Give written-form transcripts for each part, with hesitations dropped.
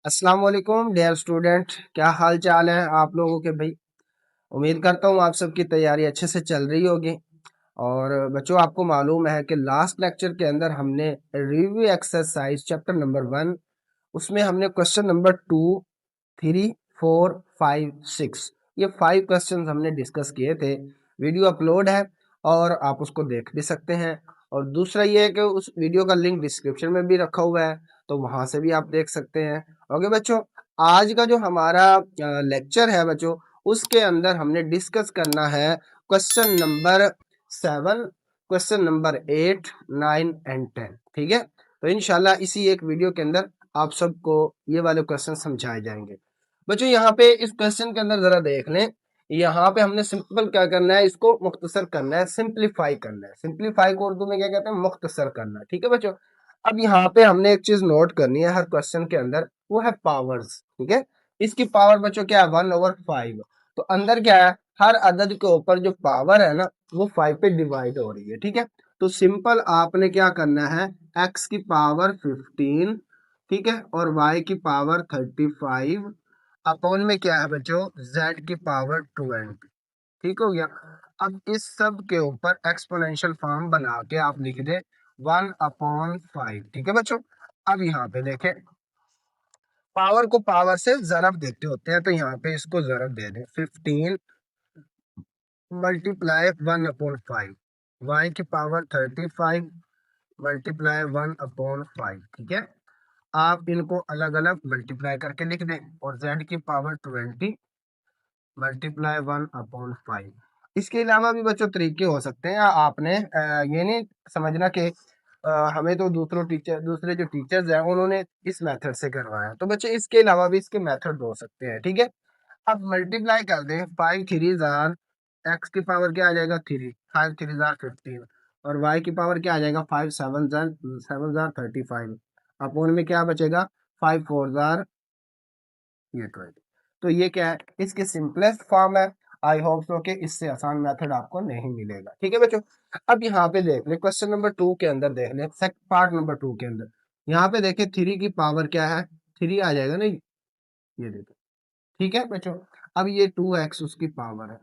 अस्सलाम वालेकुम dear student, क्या हाल चाल है आप लोगों के भाई। उम्मीद करता हूँ आप सबकी तैयारी अच्छे से चल रही होगी। और बच्चों, आपको मालूम है कि लास्ट लेक्चर के अंदर हमने रिव्यू एक्सरसाइज चैप्टर नंबर 1, उसमें हमने क्वेश्चन नंबर 2, 3, 4, 5, 6 ये 5 क्वेश्चन हमने डिस्कस किए थे। वीडियो अपलोड है और आप उसको देख भी सकते हैं। और दूसरा ये है कि उस वीडियो का लिंक डिस्क्रिप्शन में भी रखा हुआ है, तो वहां से भी आप देख सकते हैं। ओके बच्चों, आज का जो हमारा लेक्चर है बच्चों, उसके अंदर हमने डिस्कस करना है question number 7, question number 8, 9 and 10। ठीक है, तो इंशाल्लाह इसी एक वीडियो के अंदर आप सबको ये वाले क्वेश्चन समझाए जाएंगे। बच्चों यहाँ पे इस क्वेश्चन के अंदर जरा देख लें। यहाँ पे हमने सिंपल क्या करना है, इसको मुख्तसर करना है, सिंप्लीफाई करना है। सिंप्लीफाई को उर्दू में क्या कहते हैं, मुख्तसर करना। ठीक है बच्चों, अब यहाँ पे हमने एक चीज नोट करनी है हर क्वेश्चन के अंदर, वो है पावर्स। ठीक है, इसकी पावर बच्चों क्या है, 1/5। तो अंदर क्या है, हर अदद के ऊपर जो पावर है ना, वो 5 पे डिवाइड हो रही है। ठीक है, तो सिंपल आपने क्या करना है, x की पावर 15, ठीक है, और y की पावर 35 अपॉन में क्या है बच्चों, z की पावर 20। ठीक हो गया। अब इस सब के ऊपर एक्सपोनेंशियल फॉर्म बना के आप लिख दे 1/5। ठीक है बच्चों, अब यहाँ पे देखें, पावर को पावर से जरब देते होते हैं, तो यहाँ पे इसको जरब दे दें, 15 मल्टीप्लाई 1/5, वाई की पावर 35 मल्टीप्लाई 1/5। ठीक है, आप इनको अलग अलग मल्टीप्लाई करके लिख दें, और z की पावर 20 मल्टीप्लाई 1/5। इसके अलावा भी बच्चों तरीके हो सकते हैं। आपने ये नहीं समझना कि हमें तो दूसरे जो टीचर्स हैं उन्होंने इस मेथड से करवाया, तो बच्चे इसके अलावा भी इसके मेथड हो सकते हैं। ठीक है, अब मल्टीप्लाई कर दें, 5 3 जार, एक्स की पावर क्या आ जाएगा 3, 5 3 जार 15, और वाई की पावर क्या आ जाएगा 5 7 जार 35, अपोन में क्या बचेगा 5 4 जार ये 20। तो ये क्या है, इसके सिंपलेस्ट फॉर्म है। आई होप सो कि इससे आसान मेथड आपको नहीं मिलेगा। ठीक है बच्चों, अब यहाँ पे देख ले क्वेश्चन नंबर 2 के अंदर, देख ले पार्ट नंबर 2 के अंदर, यहाँ पे देखे 3 की पावर क्या है, 3 आ जाएगा नहीं, ये देखो। ठीक है बच्चों, अब ये 2x उसकी पावर है।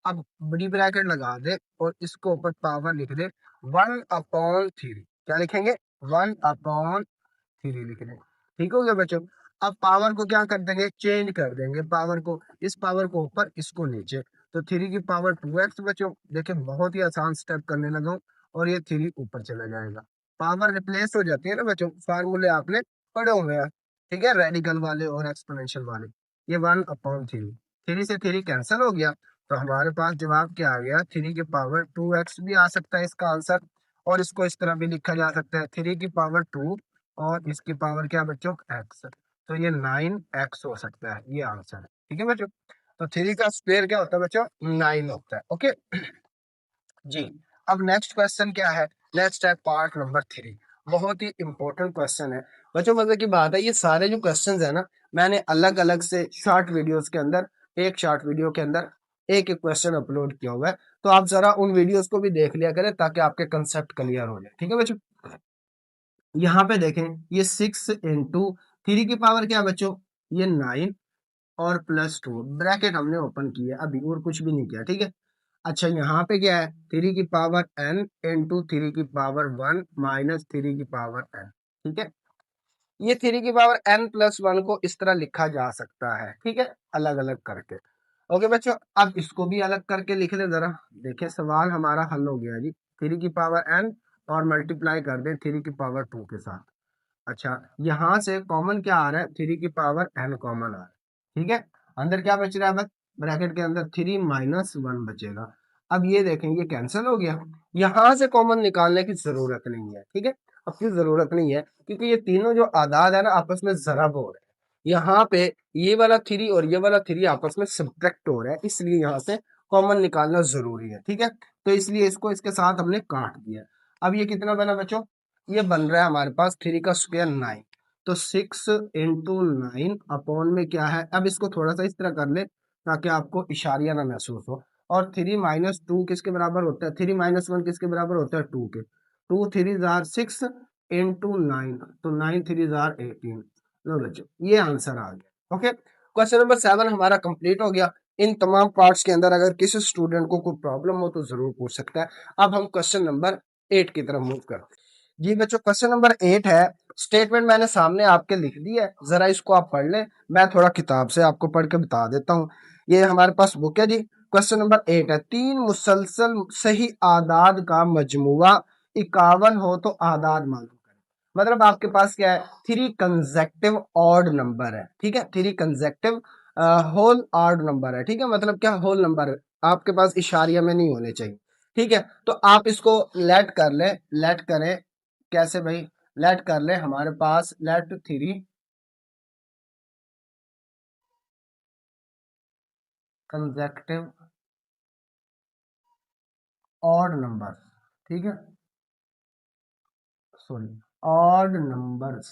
अब बड़ी ब्रैकेट लगा दे और इसको ऊपर पावर लिख दे 1/3। क्या लिखेंगे, 1/3 लिख दें। ठीक हो गया बच्चों। अब पावर को क्या कर देंगे, चेंज कर देंगे पावर को, इस पावर को ऊपर इसको नीचे, तो 3 की पावर 2x बच्चों। देखिए बहुत ही आसान स्टेप करने लगा हूं, और ये 3 ऊपर चला जाएगा, पावर रिप्लेस हो जाती है ना बच्चों, फार्मूले आपने पढ़े हुए हैं। ठीक है, रेडिकल वाले और एक्सपोनेंशियल वाले। ये 1/3, 3 से 3 कैंसिल हो गया, तो हमारे पास जवाब क्या आ गया, 3 की पावर 2x भी आ सकता है इसका आंसर। और इसको इस तरह भी लिखा जा सकता है, 3 की पावर 2 और इसकी पावर क्या बच्चों, x। तो ये 9x हो सकता है, ये आंसर है। ठीक है बच्चों, तो 3 का स्क्वायर क्या होता है बच्चों, 9 होता है। ओके जी, अब नेक्स्ट क्वेश्चन क्या है, नेक्स्ट है पार्ट नंबर 3। बहुत ही इंपॉर्टेंट क्वेश्चन है बच्चों। मजे की बात है, ये सारे जो क्वेश्चंस है ना, मैंने अलग अलग से शॉर्ट वीडियोस के अंदर, एक शॉर्ट वीडियो के अंदर एक एक क्वेश्चन अपलोड किया हुआ है, तो आप जरा उन वीडियोस को भी देख लिया करें ताकि आपके कंसेप्ट क्लियर हो जाए। ठीक है बच्चों, यहाँ पे देखें, ये 6 × 3 की पावर क्या है बच्चों, ये 9 और +2, ब्रैकेट हमने ओपन किया अभी और कुछ भी नहीं किया। ठीक है, अच्छा यहाँ पे क्या है, 3 की पावर n इंटू 3 की पावर 1 माइनस 3 की पावर n। ठीक है, ये 3 की पावर n+1 को इस तरह लिखा जा सकता है। ठीक है, अलग अलग करके। ओके बच्चों, अब इसको भी अलग करके लिख ले जरा। देखिए सवाल हमारा हल हो गया जी, 3 की पावर n और मल्टीप्लाई कर दें 3 की पावर 2 के साथ। अच्छा, यहाँ से कॉमन क्या आ रहा है, 3 की पावर n कॉमन आ रहा है। ठीक है, अंदर क्या बच रहा है, बस ब्रैकेट के अंदर 3 - 1 बचेगा। अब ये देखें, ये कैंसिल हो गया, यहाँ से कॉमन निकालने की जरूरत नहीं है। ठीक है, अब क्यों जरूरत नहीं है, क्योंकि ये तीनों जो आदाद है ना आपस में जरब हो रहे हैं। यहाँ पे ये वाला 3 और ये वाला 3 आपस में सब्ट्रैक्ट हो रहा है, इसलिए यहाँ से कॉमन निकालना जरूरी है। ठीक है, तो इसलिए इसको इसके साथ हमने काट दिया। अब ये कितना बना बच्चों, ये बन रहा है हमारे पास 3 का स्क्वायर 9, तो 6 इंटू 9 अपॉन में क्या है, अब इसको थोड़ा सा इस तरह कर ले ताकि आपको इशारिया ना महसूस हो। और 3 - 2 किसके बराबर होता है, 3 - 1 किसके बराबर होता है, 2 के। 2 3 जार 6 इंटू 9, तो 9 3 जार 18। लो बच्चों ये आंसर आ गया। ओके, क्वेश्चन नंबर 7 हमारा कंप्लीट हो गया। इन तमाम पार्ट्स के अंदर अगर किसी स्टूडेंट को कोई प्रॉब्लम हो तो जरूर पूछ सकता है। अब हम क्वेश्चन नंबर 8 की तरफ मूव करते हैं। जी बच्चों क्वेश्चन नंबर 8 है, स्टेटमेंट मैंने सामने आपके लिख दी है, जरा इसको आप पढ़ लें। मैं थोड़ा किताब से आपको पढ़ के बता देता हूँ। ये हमारे पास बुक है जी। क्वेश्चन नंबर 8 है, तीन मुसलसल सही आदाद का मजमुआ 51 हो तो आदाद मालूम करें। मतलब आपके पास क्या है, थ्री कंसेक्टिव ऑड नंबर है, ठीक है, three consecutive whole odd number है, ठीक है, मतलब क्या होल नंबर आपके पास इशारिया में नहीं होने चाहिए, ठीक है। तो आप इसको लेट कर ले, लेट करें कैसे भाई, लेट कर ले हमारे पास let three consecutive odd number, ठीक है, सॉरी ऑड नंबर्स।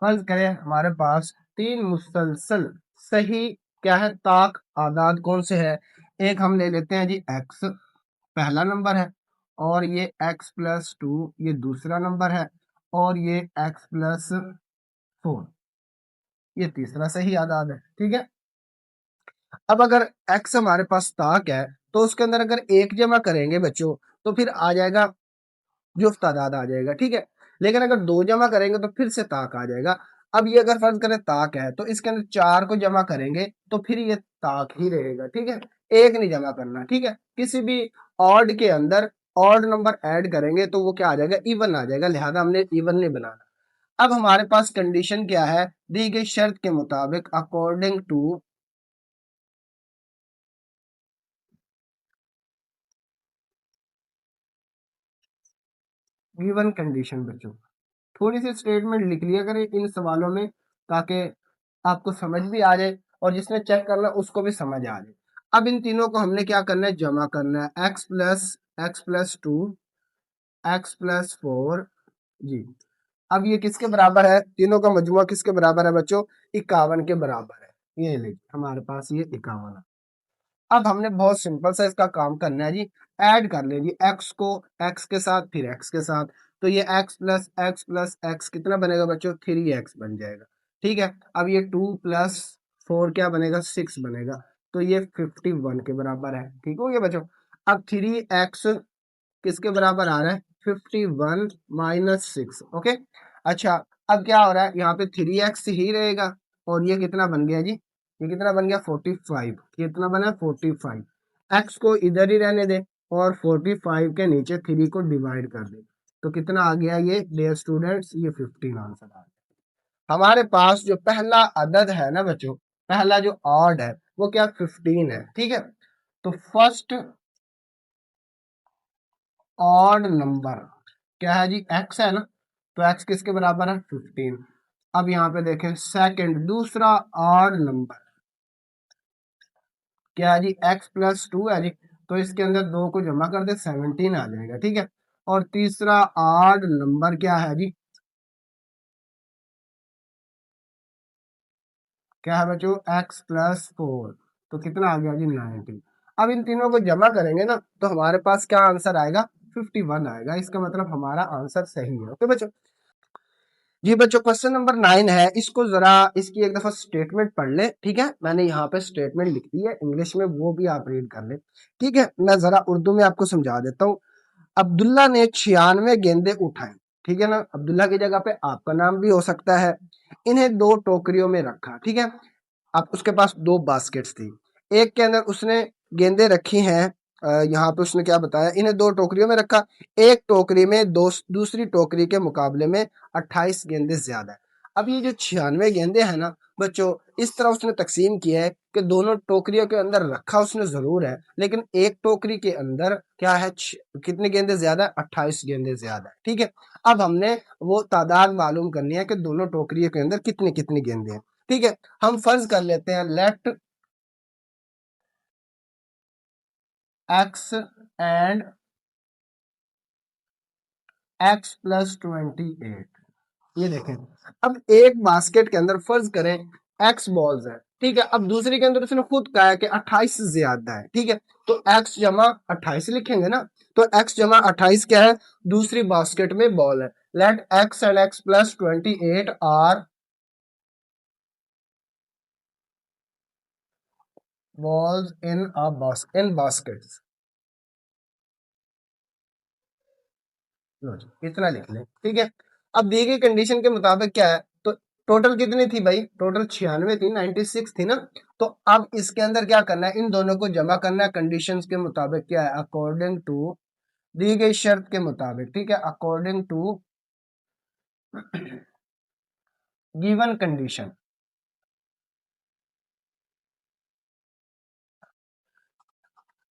फर्ज करें हमारे पास तीन मुसलसल सही क्या है ताक आदाद कौन से है। एक हम ले लेते हैं जी एक्स, पहला नंबर है, और ये एक्स प्लस टू ये दूसरा नंबर है, और ये एक्स प्लस फोर ये तीसरा सही आदाद है, ठीक है। अब अगर एक्स हमारे पास ताक है तो उसके अंदर अगर एक जमा करेंगे बच्चों तो फिर आ जाएगा जुफ्त तादाद आ जाएगा, ठीक है। लेकिन अगर दो जमा करेंगे तो फिर से ताक आ जाएगा। अब ये अगर फर्ज करें ताक है तो इसके अंदर चार को जमा करेंगे तो फिर ये ताक ही रहेगा, ठीक है, एक नहीं जमा करना, ठीक है। किसी भी ऑड के अंदर ऑड नंबर ऐड करेंगे तो वो क्या आ जाएगा, इवन आ जाएगा, लिहाजा हमने इवन नहीं बनाना। अब हमारे पास कंडीशन क्या है, दी गई शर्त के मुताबिक अकॉर्डिंग टू गिवन कंडीशन बच्चों, थोड़ी सी स्टेटमेंट लिख लिया करें इन सवालों में ताकि आपको समझ भी आ जाए और जिसने चेक करना उसको भी समझ आ जाए। अब इन तीनों को हमने क्या करना है, जमा करना है, x plus two x plus four G. अब ये किसके बराबर है, तीनों का मजमुआ किसके बराबर है बच्चों, 51 के बराबर है। ये ले हमारे पास ये 51 है। अब हमने बहुत सिंपल सा इसका काम करना है जी, ऐड कर ले जी एक्स को एक्स के साथ फिर एक्स के साथ। तो ये एक्स प्लस एक्स कितना बनेगा बच्चों, 3x बन जाएगा, ठीक है। अब ये 2 + 4 क्या बनेगा, 6 बनेगा। तो ये 51 के बराबर है, ठीक हो गया बच्चों। अब 3x किसके बराबर आ रहा है, 51 माइनस 6, ओके। अच्छा, अब क्या हो रहा है, यहाँ पे 3x ही रहेगा और ये कितना बन गया जी, ये कितना बन गया 45, कितना बना 45। एक्स को इधर ही रहने दे और 45 के नीचे 3 को डिवाइड कर दे तो कितना आ गया, ये डियर स्टूडेंट्स ये 15 आंसर आ गया। हमारे पास जो पहला अदद है ना बच्चों, पहला जो ऑड है वो क्या 15 है, ठीक है। तो फर्स्ट ऑड नंबर क्या है जी, एक्स है ना, तो एक्स किसके बराबर है 15। अब यहाँ पे देखें सेकंड दूसरा ऑड नंबर क्या है जी, एक्स प्लस टू है जी, तो इसके अंदर दो को जमा कर दे 17 आ जाएगा, ठीक है। और तीसरा ऑड नंबर क्या है जी, क्या है बच्चों, एक्स प्लस फोर, तो कितना आ गया जी 19। अब इन तीनों को जमा करेंगे ना तो हमारे पास क्या आंसर आएगा, 51 आएगा। इसका मतलब हमारा आंसर सही है, ओके बच्चों। जी बच्चों क्वेश्चन नंबर 9 है, इसको जरा इसकी एक दफा स्टेटमेंट पढ़ ले, ठीक है। मैंने यहाँ पे स्टेटमेंट लिख दी है इंग्लिश में, वो भी आप रीड कर ले, ठीक है। मैं जरा उर्दू में आपको समझा देता हूँ। अब्दुल्ला ने 96 गेंदे उठाए, ठीक है ना, अब्दुल्ला की जगह पे आपका नाम भी हो सकता है। इन्हें दो टोकरियों में रखा, ठीक है। अब उसके पास दो बास्केट्स थी, एक के अंदर उसने गेंदें रखी हैं, यहाँ पे उसने क्या बताया, इन्हें दो टोकरियों में रखा। एक टोकरी में दूसरी टोकरी के मुकाबले में 28 गेंदें ज्यादा है। अब ये जो 96 गेंदे हैं ना बच्चों, इस तरह उसने तकसीम किया है कि दोनों टोकरियों के अंदर रखा उसने जरूर है, लेकिन एक टोकरी के अंदर क्या है, कितनी गेंदें ज्यादा है, 28 गेंदें ज्यादा है, ठीक है। अब हमने वो तादाद मालूम करनी है कि दोनों टोकरियों के अंदर कितनी कितनी गेंदें हैं, ठीक है। हम फर्ज कर लेते हैं let X and X plus 28, ये देखें। अब एक बास्केट के अंदर फर्ज करें एक्स बॉल्स है, ठीक है। अब दूसरे के अंदर उसने खुद कहा है कि 28 से ज्यादा है, ठीक है, तो x जमा 28 लिखेंगे ना, तो x जमा 28 क्या है, दूसरी बास्केट में बॉल है। Let x and x plus 28 are balls in baskets। लो जी, इतना लिख लें, ठीक है। अब दी गई कंडीशन के मुताबिक क्या है, तो टोटल कितनी थी भाई, टोटल 96 थी, 96 थी ना। तो अब इसके अंदर क्या करना है, इन दोनों को जमा करना है कंडीशंस के मुताबिक, क्या है, अकॉर्डिंग टू दी गई शर्त के मुताबिक, ठीक है, अकॉर्डिंग टू गिवन कंडीशन।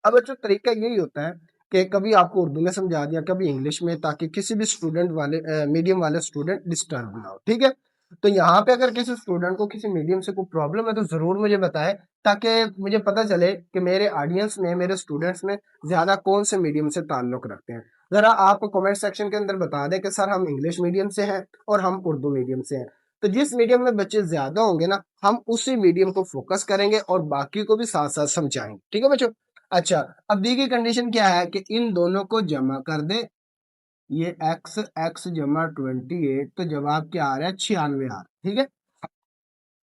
अब बच्चों तरीका यही होता है कि कभी आपको उर्दू में समझा दिया, कभी इंग्लिश में, ताकि किसी भी स्टूडेंट वाले मीडियम वाले स्टूडेंट डिस्टर्ब ना हो, ठीक है। तो यहाँ पे अगर किसी स्टूडेंट को किसी मीडियम से कोई प्रॉब्लम है तो जरूर मुझे बताए, ताकि मुझे पता चले कि मेरे ऑडियंस में, मेरे स्टूडेंट्स में ज्यादा कौन से मीडियम से ताल्लुक रखते हैं। जरा आप कमेंट सेक्शन के अंदर बता दें कि सर हम इंग्लिश मीडियम से हैं और हम उर्दू मीडियम से हैं। तो जिस मीडियम में बच्चे ज्यादा होंगे ना, हम उसी मीडियम को फोकस करेंगे और बाकी को भी साथ साथ समझाएंगे, ठीक है बच्चों। अच्छा, अब दी गई कंडीशन क्या है कि इन दोनों को जमा कर दे, ये x x जमा 28, तो जवाब क्या आ रहा है, 96 आ रहा है, ठीक है।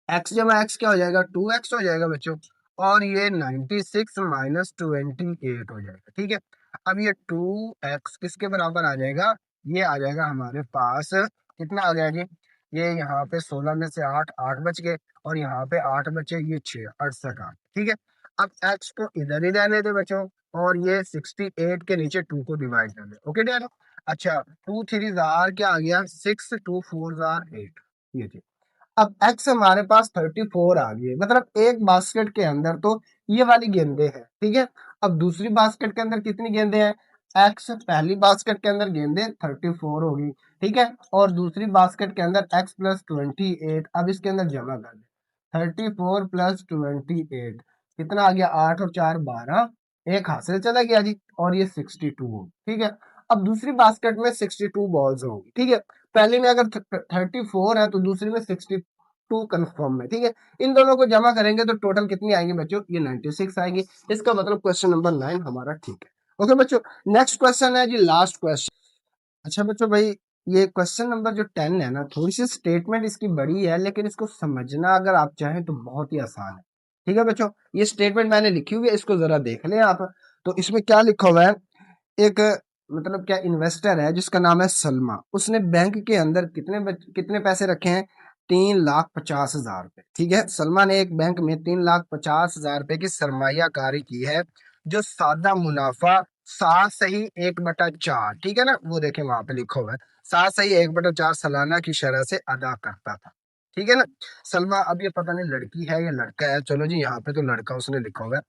x जमा x क्या हो जाएगा, 2x हो जाएगा बच्चों, और ये 96 माइनस 28 हो जाएगा, ठीक है। अब ये 2x किसके बराबर आ जाएगा, ये आ जाएगा हमारे पास, कितना आ गया जी, ये यहाँ पे 16 में से 8, 8 बच गए, और यहाँ पे 8 बचे, ये 6, 68 8, ठीक है। अब x को इधर ही रहने दे बच्चों, और ये 68 के नीचे 2 को डिवाइड कर दे, ओके डियर। अच्छा, 2 3 जार क्या आ गया, 6, 2 4 जार 8, ये जी। अब एक्स हमारे पास 34 आ गई है, मतलब एक बास्केट के अंदर तो ये वाली गेंदे हैं, ठीक है। अब दूसरी बास्केट के अंदर कितनी गेंदे हैं, एक्स पहली बास्केट के अंदर गेंदे 34 होगी, ठीक है, और दूसरी बास्केट के अंदर एक्स प्लस 28, अब इसके अंदर जमा कर दे, 34 प्लस 28 कितना आ गया, 8 और 4 12, एक हाथ से चला गया जी, और ये 62, ठीक है। अब दूसरी बास्केट में 62 बॉल्स होंगी, ठीक है। पहले में अगर 34 है तो दूसरी में 62 कंफर्म है, ठीक है। इन दोनों को जमा करेंगे तो टोटल कितनी आएंगी बच्चों, ये 96 आएगी। इसका मतलब क्वेश्चन नंबर 9 हमारा ठीक है। ओके बच्चों, नेक्स्ट क्वेश्चन है जी, लास्ट क्वेश्चन। अच्छा बच्चों भाई, ये क्वेश्चन नंबर जो 10 है ना, थोड़ी सी स्टेटमेंट इसकी बड़ी है, लेकिन इसको समझना अगर आप चाहें तो बहुत ही आसान है, ठीक है बच्चों। ये स्टेटमेंट मैंने लिखी हुई है, इसको जरा देख लें आप। तो इसमें क्या लिखा हुआ है, एक मतलब क्या इन्वेस्टर है जिसका नाम है सलमा, उसने बैंक के अंदर कितने पैसे रखे हैं, 3,50,000 रुपए, ठीक है। सलमा ने एक बैंक में 3,50,000 रुपए की सरमायाकारी की है, जो सादा मुनाफा 7/1/4, ठीक है ना, वो देखें वहां पे लिखा हुआ है, 7/1/4 सालाना की शरह से अदा करता था, ठीक है ना। सलमा, अब ये पता नहीं लड़की है या लड़का है, चलो जी यहाँ पे तो लड़का उसने लिखा हुआ है।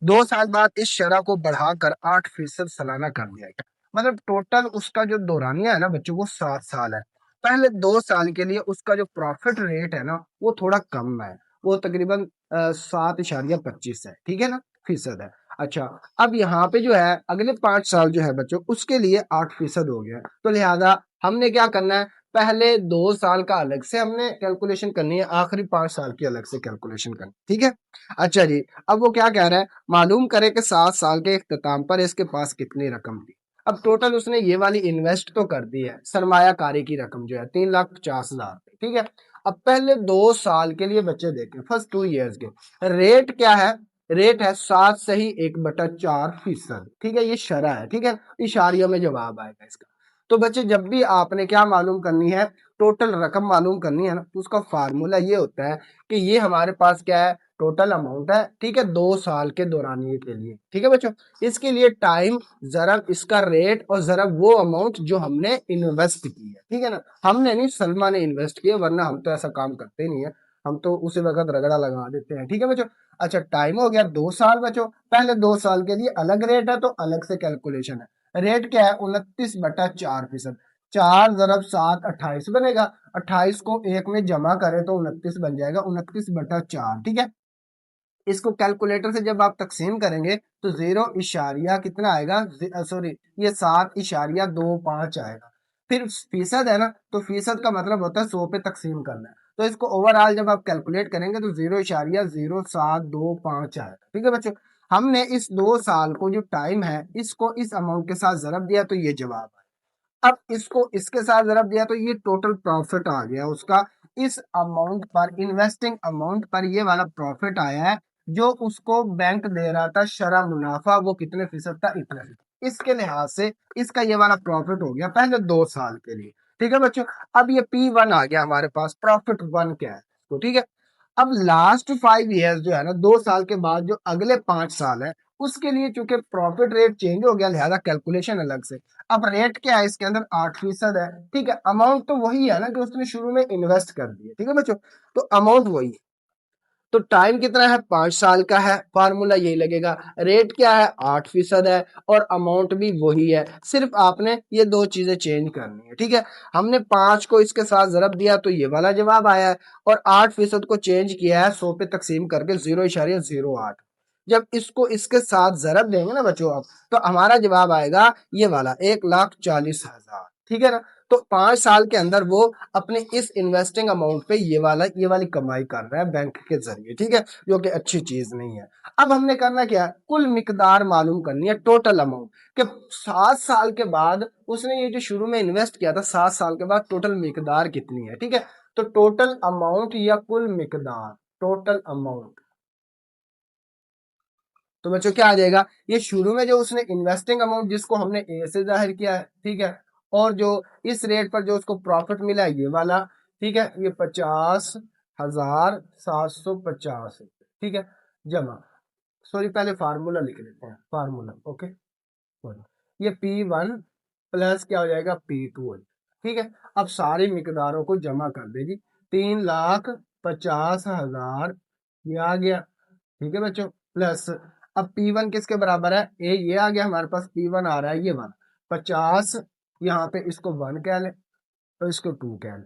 2 साल बाद इस शरह को बढ़ाकर 8% सालाना कर दिया गया, मतलब टोटल उसका जो दौरानिया है ना बच्चों, वो 7 साल है। पहले 2 साल के लिए उसका जो प्रॉफिट रेट है ना, वो थोड़ा कम है, वो तकरीबन 7.25 है, ठीक है ना, फीसद है। अच्छा, अब यहाँ पे जो है अगले 5 साल जो है बच्चों, उसके लिए 8% हो गया, तो लिहाजा हमने क्या करना है, पहले 2 साल का अलग से हमने कैलकुलेशन करनी है, आखिरी 5 साल की अलग से कैलकुलेशन करनी, ठीक है। अच्छा जी, अब वो क्या कह रहा है, मालूम करे कि 7 साल के इख्तिताम पर इसके पास कितनी रकम थी। अब टोटल उसने ये वाली इन्वेस्ट तो कर दी है, सरमायाकारी की रकम जो है 3,50,000, ठीक है। अब पहले 2 साल के लिए बच्चे देखें, फर्स्ट 2 ईयर्स के रेट क्या है, रेट है 7/1/4%, ठीक है, ये शरह है, ठीक है, इशारियों में जवाब आएगा इसका। तो बच्चे जब भी आपने क्या मालूम करनी है, टोटल रकम मालूम करनी है ना, तो उसका फार्मूला ये होता है कि ये हमारे पास क्या है, टोटल अमाउंट है, ठीक है, 2 साल के दौरानिए के लिए, ठीक है बच्चों। इसके लिए टाइम, जरब इसका रेट, और जरब वो अमाउंट जो हमने इन्वेस्ट की है, ठीक है ना, हमने नहीं, सलमा ने इन्वेस्ट किया, वरना हम तो ऐसा काम करते नहीं है, हम तो उसी वक्त रगड़ा लगा देते हैं, ठीक है बच्चों। अच्छा, टाइम हो गया 2 साल बच्चों, पहले 2 साल के लिए अलग रेट है तो अलग से कैलकुलेशन है। रेट क्या है, 29/4%, 4 × 7 28 बनेगा, 28 को एक में जमा करें तो 29 बन जाएगा, 29/4, ठीक है। इसको कैलकुलेटर से जब आप तकसीम करेंगे तो 0 कितना आएगा, सॉरी, ये 7.25 आएगा। फिर फीसद है ना, तो फीसद का मतलब होता है 100 पे तकसीम करना है, तो इसको ओवरऑल जब आप कैलकुलेट करेंगे तो 0.0725 आएगा। ठीक है बच्चों, हमने इस 2 साल को जो टाइम है इसको इस अमाउंट के साथ ज़रब दिया तो ये जवाब है। अब इसको इसके साथ ज़रब दिया तो ये टोटल प्रॉफिट आ गया उसका, इस अमाउंट पर, इन्वेस्टिंग अमाउंट पर ये वाला प्रॉफिट आया है जो उसको बैंक दे रहा था शरह मुनाफा, वो कितने फीसद था, इतने फीसद। इसके लिहाज से इसका ये वाला प्रॉफिट हो गया पहले 2 साल के लिए। ठीक है बच्चों, अब ये P1 आ गया हमारे पास, प्रॉफिट 1 क्या है तो। ठीक है, अब लास्ट 5 ईयर्स जो है ना, 2 साल के बाद जो अगले 5 साल है उसके लिए चूंकि प्रॉफिट रेट चेंज हो गया लिहाजा कैलकुलेशन अलग से। अब रेट क्या है इसके अंदर, 8% है। ठीक है, अमाउंट तो वही है ना कि उसने शुरू में इन्वेस्ट कर दिया। ठीक है बच्चों, तो अमाउंट वही है, तो टाइम कितना है, 5 साल का है, फार्मूला यही लगेगा। रेट क्या है, 8% है, और अमाउंट भी वही है, सिर्फ आपने ये 2 चीजें चेंज करनी है। ठीक है, हमने 5 को इसके साथ जरब दिया तो ये वाला जवाब आया है, और 8% को चेंज किया है 100 पे तकसीम करके 0.08। जब इसको इसके साथ जरब देंगे ना बच्चों आप, तो हमारा जवाब आएगा ये वाला 1,40,000। ठीक है ना, तो 5 साल के अंदर वो अपने इस इन्वेस्टिंग अमाउंट पे ये वाली कमाई कर रहा है बैंक के जरिए। ठीक है, जो कि अच्छी चीज नहीं है। अब हमने करना क्या है, कुल मिकदार मालूम करनी है, टोटल अमाउंट कि 7 साल के बाद उसने ये जो शुरू में इन्वेस्ट किया था, 7 साल के बाद टोटल मिकदार कितनी है। ठीक है, तो टोटल अमाउंट या कुल मिकदार, टोटल अमाउंट, तो बच्चों क्या आ जाएगा, ये शुरू में जो उसने इन्वेस्टिंग अमाउंट जिसको हमने ए से जाहिर किया है। ठीक है, और जो इस रेट पर जो उसको प्रॉफिट मिला है ये वाला। ठीक है, ये 50,750। ठीक है, जमा, सॉरी पहले फार्मूला लिख लेते हैं, फार्मूला ओके। ये P1 प्लस क्या हो जाएगा, P2। ठीक है, अब सारी मिकदारों को जमा कर दे जी, 3,50,000 ये आ गया। ठीक है बच्चों, प्लस अब P1 किसके बराबर है, ये आ गया हमारे पास, P1 आ रहा है ये 1, 50, यहाँ पे इसको 1 कह ले तो इसको 2 कह ले।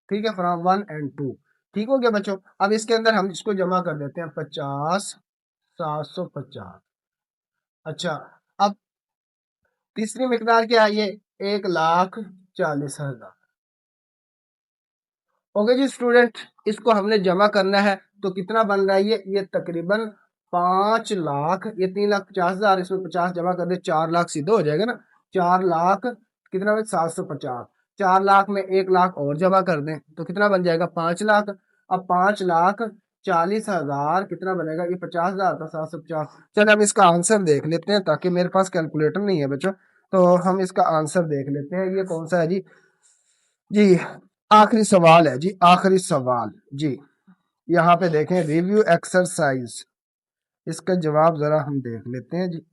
ठीक है, फ्रॉम 1 and 2। ठीक हो गया बच्चों, अब इसके अंदर हम इसको जमा कर देते हैं, 50,750। अच्छा, अब तीसरी मिकदार क्या है, ये 1,40,000। ओके जी स्टूडेंट, इसको हमने जमा करना है तो कितना बन रहा है, ये तकरीबन 5 लाख, ये 3,50,000, इसमें 50 जमा कर दे, 4 लाख सीधा हो जाएगा ना। 4 लाख कितना, 750। 4 लाख में 1 लाख और जमा कर दें तो कितना बन जाएगा, 5 लाख। अब 5,40,000 कितना बनेगा, ये 50,000 था, 750। चलिए हम इसका आंसर देख लेते हैं, ताकि मेरे पास कैलकुलेटर नहीं है बच्चों, तो हम इसका आंसर देख लेते हैं। ये कौन सा है जी, जी आखिरी सवाल है जी, आखिरी सवाल जी। यहाँ पे देखें, रिव्यू एक्सरसाइज, इसका जवाब जरा हम देख लेते हैं जी।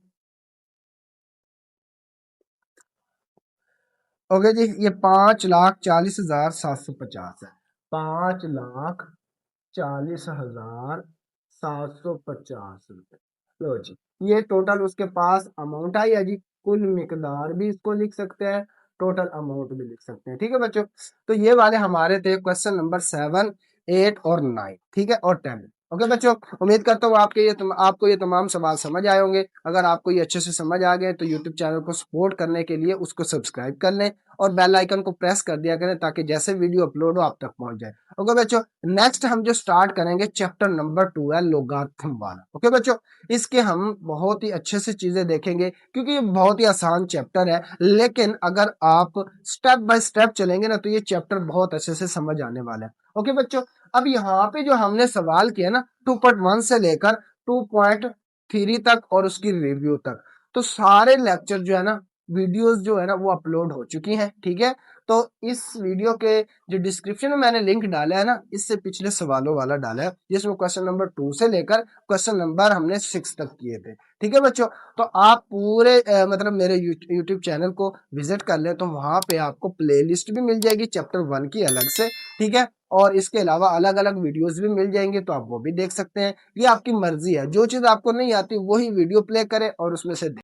ओके जी, ये 5,40,750 है, 5,40,750 लो जी, ये टोटल उसके पास अमाउंट आई है जी। कुल मिकदार भी इसको लिख सकते हैं, टोटल अमाउंट भी लिख सकते हैं। ठीक है बच्चों, तो ये वाले हमारे थे क्वेश्चन नंबर 7, 8 और 9। ठीक है, और 10। ओके बच्चों, उम्मीद करता हूँ आपको ये तमाम सवाल समझ आए होंगे। अगर आपको ये अच्छे से समझ आ गए तो यूट्यूब चैनल को सपोर्ट करने के लिए उसको सब्सक्राइब कर लें और बेल आइकन को प्रेस कर दिया करें, ताकि जैसे वीडियो अपलोड हो आप तक पहुंच जाए। ओके बच्चों, नेक्स्ट हम जो स्टार्ट करेंगे चैप्टर नंबर 2 है लोगारिथम वाला। ओके बच्चों, इसके हम बहुत ही अच्छे से चीजें देखेंगे, क्योंकि ये बहुत ही आसान चैप्टर है, लेकिन अगर आप स्टेप बाय स्टेप चलेंगे ना तो ये चैप्टर बहुत अच्छे से समझ आने वाला है। ओके बच्चों, अब यहाँ पे जो हमने सवाल किया ना 2.1 से लेकर 2.3 तक और उसकी रिव्यू तक, तो सारे लेक्चर जो है ना, वीडियोस जो है ना वो अपलोड हो चुकी हैं। ठीक है, तो इस वीडियो के जो डिस्क्रिप्शन में मैंने लिंक डाला है ना, इससे पिछले सवालों वाला डाला है, जिसमें क्वेश्चन नंबर 2 से लेकर क्वेश्चन नंबर हमने 6 तक किए थे। ठीक है बच्चों, तो आप पूरे मतलब मेरे यूट्यूब चैनल को विजिट कर ले, तो वहां पे आपको प्लेलिस्ट भी मिल जाएगी चैप्टर 1 की अलग से। ठीक है, और इसके अलावा अलग अलग वीडियोस भी मिल जाएंगे, तो आप वो भी देख सकते हैं। ये आपकी मर्जी है, जो चीज आपको नहीं आती वही वीडियो प्ले करें और उसमें से